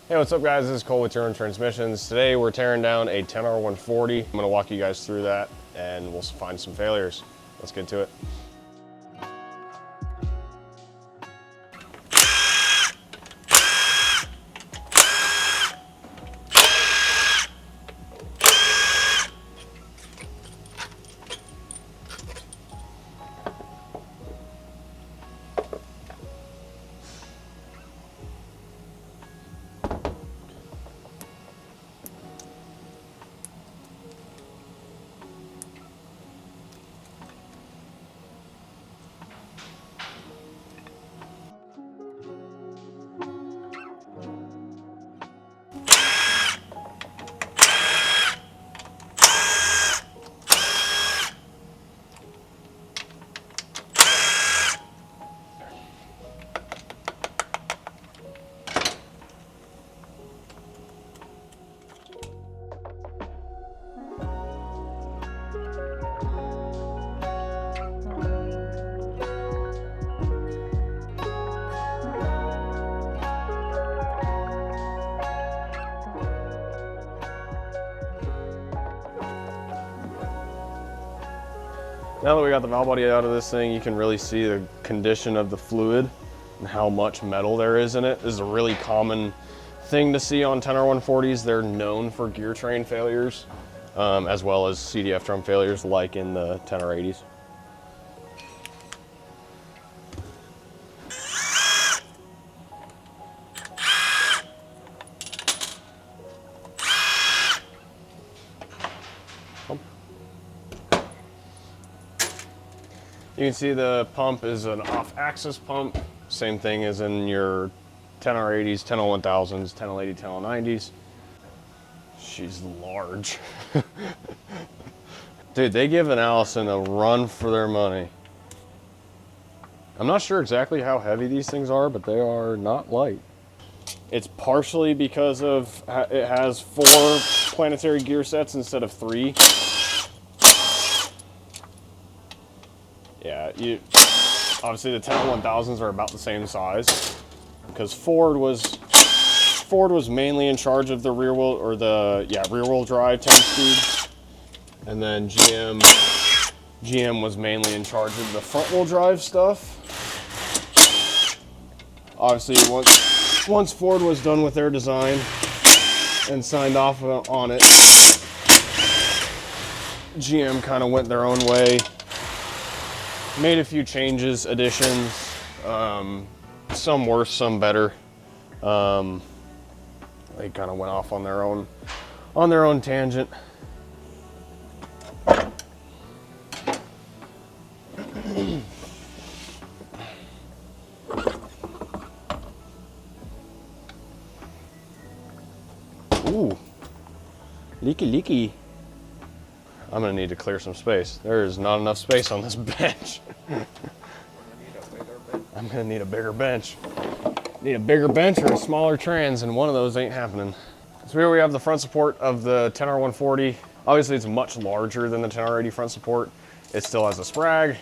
Hey, what's up guys? This is Cole with Teardown Transmissions. Today we're tearing down a 10R140. I'm gonna walk you guys through that and we'll find some failures. Let's get to it. Now that we got the valve body out of this thing, you can really see the condition of the fluid and how much metal there is in it. This is a really common thing to see on 10R140s. They're known for gear train failures, as well as CDF drum failures like in the 10R80s. You can see the pump is an off-axis pump. Same thing as in your 10R80s, 10L1000s, 10L80, 10L90s. She's large. Dude, they give an Allison a run for their money. I'm not sure exactly how heavy these things are, but they are not light. It's partially because of it has 4 planetary gear sets instead of 3. Yeah, obviously the 10L1000s are about the same size because Ford was mainly in charge of the rear wheel drive 10-speed, and then GM was mainly in charge of the front wheel drive stuff. Obviously, once Ford was done with their design and signed off on it, GM kind of went their own way. Made a few changes, additions, some worse, some better. They kind of went off on their own tangent. Ooh, leaky. I'm gonna need to clear some space. There is not enough space on this bench. I'm gonna need a bigger bench. Need a bigger bench or a smaller trans, and one of those ain't happening. So here we have the front support of the 10R140. Obviously it's much larger than the 10R80 front support. It still has a sprag.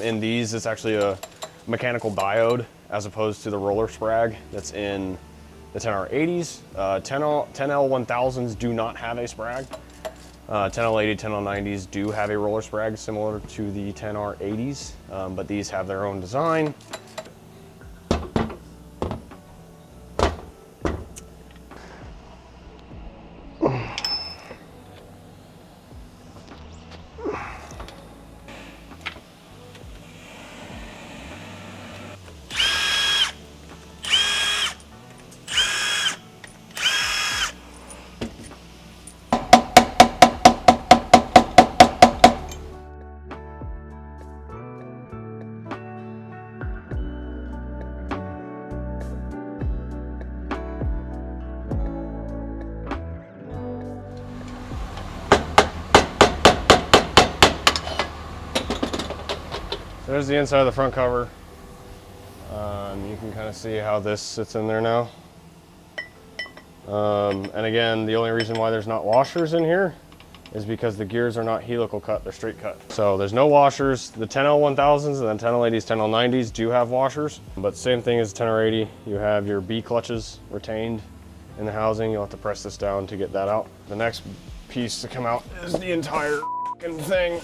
In these, it's actually a mechanical diode as opposed to the roller sprag that's in the 10R80s. 10L1000s do not have a sprag. 10L80, 10L90s do have a roller sprag similar to the 10R80s, but these have their own design. So there's the inside of the front cover. You can kind of see how this sits in there now. And again, the only reason why there's not washers in here is because the gears are not helical cut, they're straight cut. So there's no washers. The 10L1000s and then 10L80s, 10L90s do have washers, but same thing as 10R80. You have your B clutches retained in the housing. You'll have to press this down to get that out. The next piece to come out is the entire fucking thing.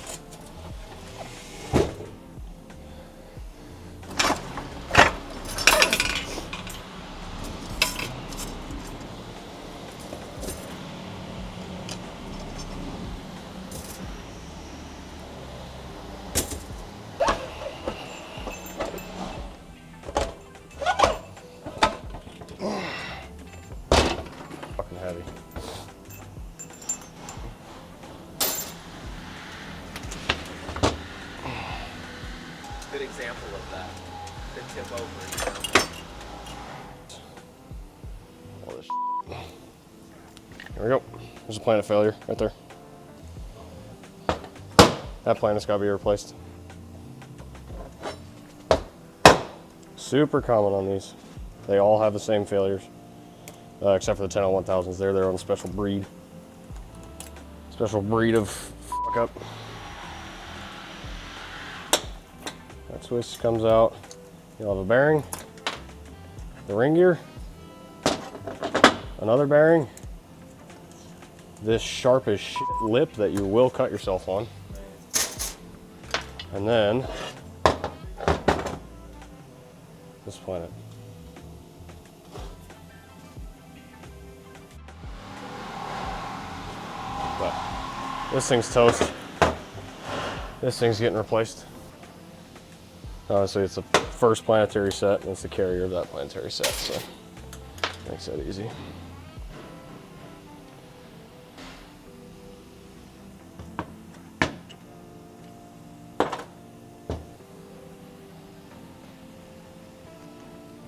Heavy. Good example of that. Could tip over, All this There we go. There's a planet failure right there. That planet's got to be replaced. Super common on these. They all have the same failures. Except for the 10-1000s, they're their own special breed. Special breed of fuck up. That switch comes out. You'll have a bearing, the ring gear, another bearing, this sharp as shit lip that you will cut yourself on, and then this planet. But this thing's toast. This thing's getting replaced. Obviously, it's the first planetary set, and it's the carrier of that planetary set, so makes that easy.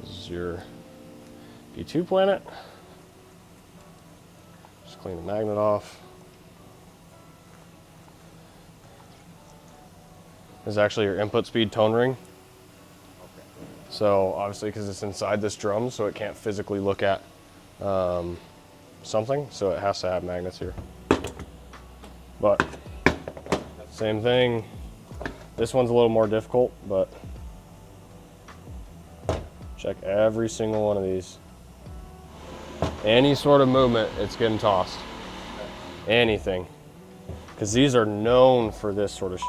This is your B2 planet. Just clean the magnet off. This is actually your input speed tone ring. So obviously, because it's inside this drum, so it can't physically look at something, so it has to have magnets here. But same thing. This one's a little more difficult, but check every single one of these. Any sort of movement, it's getting tossed. Anything. Because these are known for this sort of shit.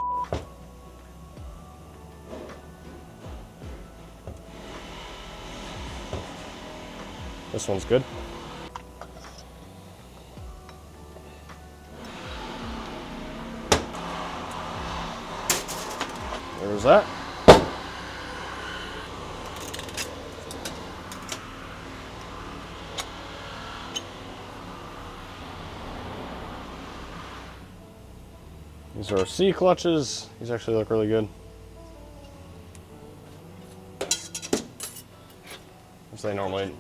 This one's good. There's that. These are C clutches. These actually look really good. Which they normally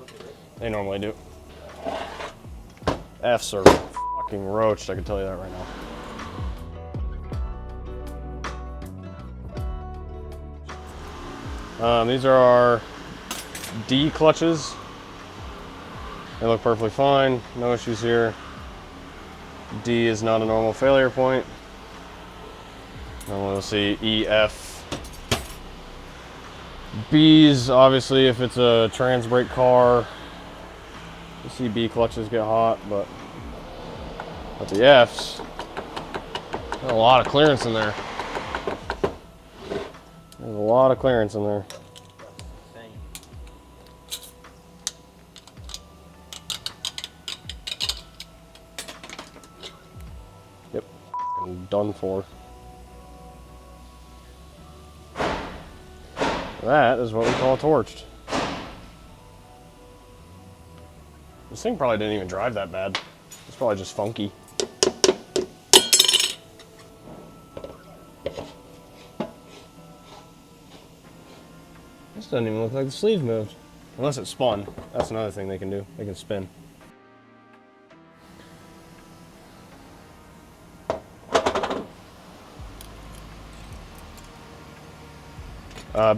do. F's are fucking roached, I can tell you that right now. These are our D clutches. They look perfectly fine, no issues here. D is not a normal failure point. Normally we'll see E, F. B's, obviously, if it's a trans brake car, you see B clutches get hot, but the F's, there's a lot of clearance in there. There's a lot of clearance in there. Yep, I'm done for. That is what we call torched. This thing probably didn't even drive that bad. It's probably just funky. This doesn't even look like the sleeve moved. Unless it spun. That's another thing they can do. They can spin.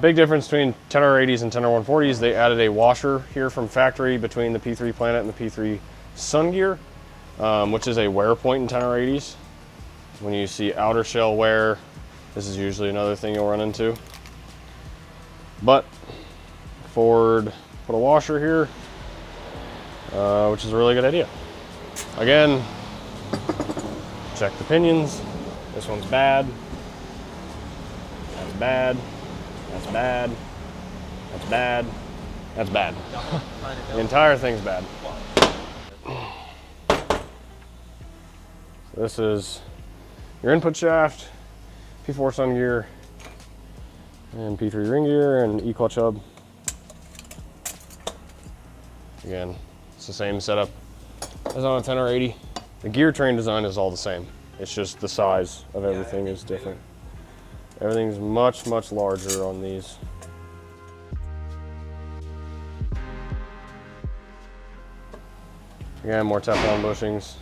Big difference between 10R80s and 10R140s, they added a washer here from factory between the P3 Planet and the P3 Sun Gear, which is a wear point in 10R80s. When you see outer shell wear, this is usually another thing you'll run into. But Ford put a washer here. which is a really good idea. Again, check the pinions. This one's bad. That's bad. That's bad. That's bad. That's bad. The entire thing's bad. So this is your input shaft, P4 sun gear, and P3 ring gear, and E-clutch hub. Again, it's the same setup as on a 10 or 80. The gear train design is all the same. It's just the size of everything is different. Everything's much, much larger on these. Again, more Teflon bushings.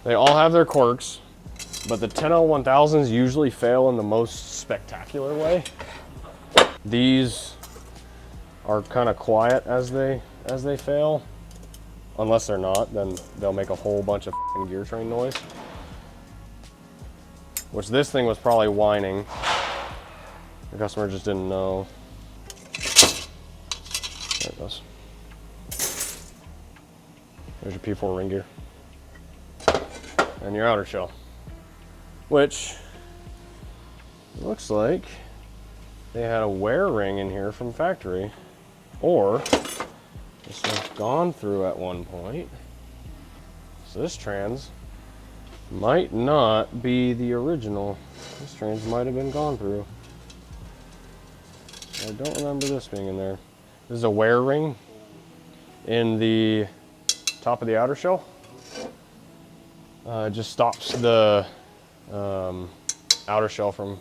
They all have their quirks, but the 10L1000s usually fail in the most spectacular way. These are kind of quiet as they fail. Unless they're not, then they'll make a whole bunch of gear train noise. Which this thing was probably whining. The customer just didn't know. There it goes. There's your P4 ring gear. And your outer shell. Which looks like they had a wear ring in here from factory. Or this was gone through at one point. So this trans might not be the original. This trans might have been gone through. I don't remember this being in there. This is a wear ring in the top of the outer shell. It just stops the outer shell from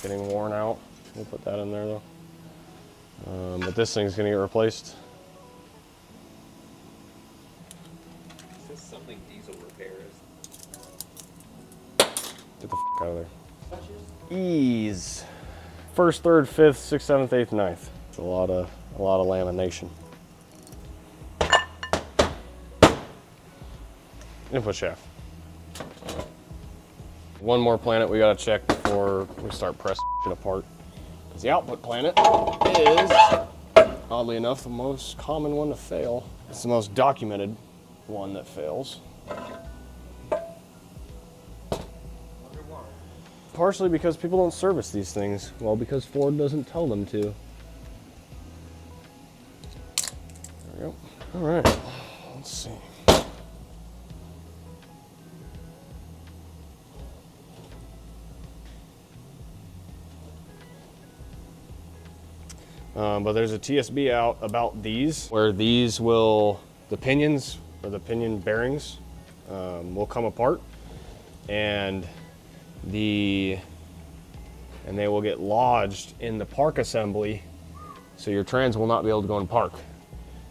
getting worn out. We'll put that in there though. But this thing's gonna get replaced. Is this something diesel repairs? Get the f out of there. Ease. 1st, 3rd, 5th, 6th, 7th, 8th, 9th. It's a lot of lamination. Input shaft. One more planet we gotta check before we start pressing it apart. Because the output planet is, oddly enough, the most common one to fail. It's the most documented one that fails. Partially because people don't service these things. Well, because Ford doesn't tell them to. There we go. All right, let's see. But there's a TSB out about these, where these will, the pinions or the pinion bearings will come apart, and they will get lodged in the park assembly, so your trans will not be able to go in park.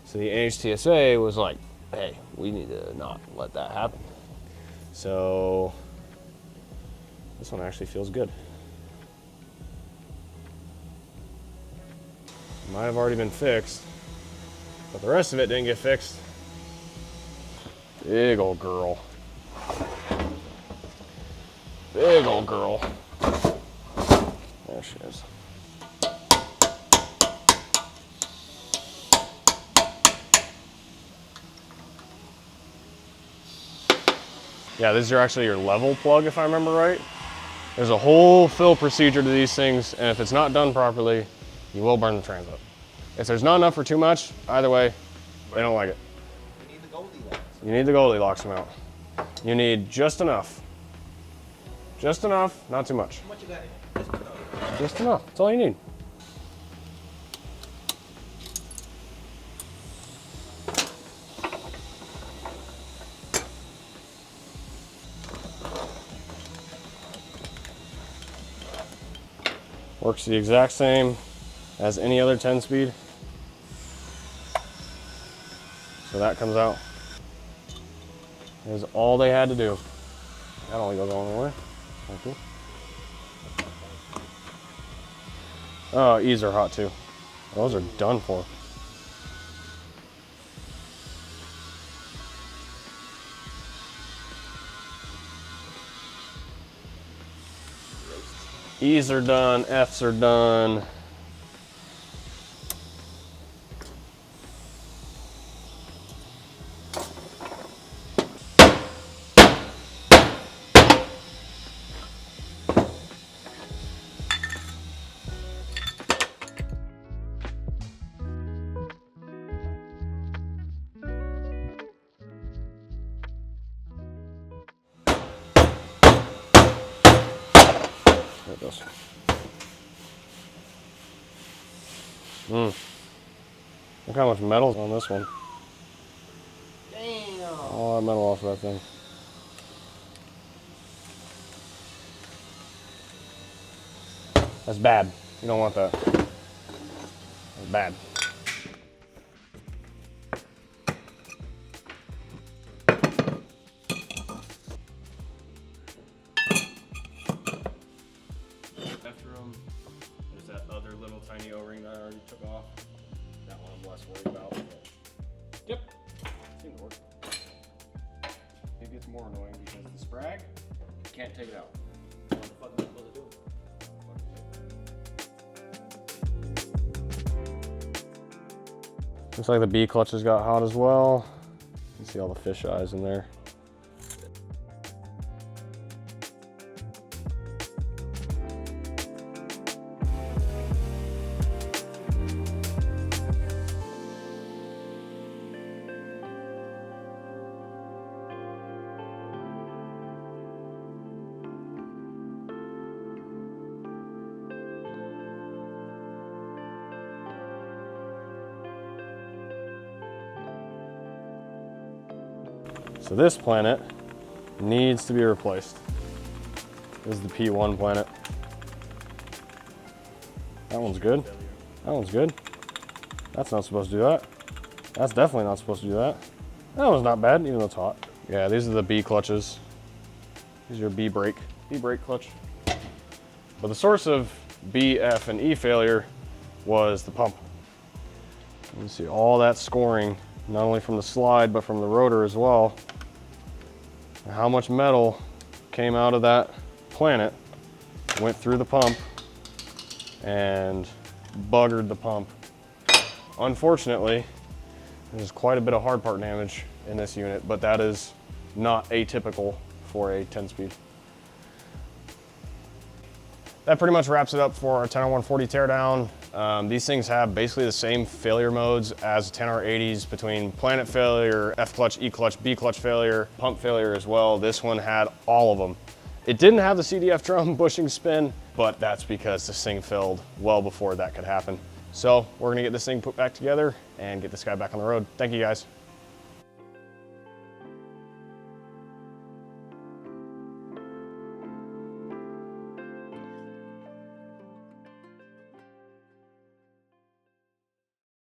So the NHTSA was like, hey, we need to not let that happen. So this one actually feels good. Might have already been fixed, but the rest of it didn't get fixed. Big old girl. Big old girl. There she is. Yeah, this is actually your level plug, if I remember right. There's a whole fill procedure to these things, and if it's not done properly, you will burn the trans up. If there's not enough or too much, either way, they don't like it. You need the Goldilocks. You need the Goldilocks amount. You need just enough. Just enough, not too much. How much you got in it? Just enough. Just enough, that's all you need. Works the exact same as any other 10-speed. So that comes out. Is all they had to do. That only goes all the way. Thank you. Oh, E's are hot too. Those are done for. E's are done, F's are done. There it goes. Look how much metal's on this one. Damn. All that metal off of that thing. That's bad. You don't want that. That's bad. After them, there's that other little tiny O-ring that I already took off. That one I'm less worried about. Yep, seemed to work. It gets more annoying because the sprag, can't take it out. What the fuck am I supposed to do? Looks like the B clutches got hot as well. You can see all the fish eyes in there. So this planet needs to be replaced. This is the P1 planet. That one's good. That one's good. That's not supposed to do that. That's definitely not supposed to do that. That one's not bad, even though it's hot. Yeah, these are the B clutches. These are your B brake clutch. But the source of B, F, and E failure was the pump. You can see all that scoring, not only from the slide, but from the rotor as well. How much metal came out of that planet, went through the pump, and buggered the pump. Unfortunately, there's quite a bit of hard part damage in this unit, but that is not atypical for a 10-speed. That pretty much wraps it up for our 10R140 teardown. These things have basically the same failure modes as 10R80s between planet failure, F clutch, E clutch, B clutch failure, pump failure as well. This one had all of them. It didn't have the CDF drum bushing spin, but that's because this thing failed well before that could happen. So we're gonna get this thing put back together and get this guy back on the road. Thank you guys.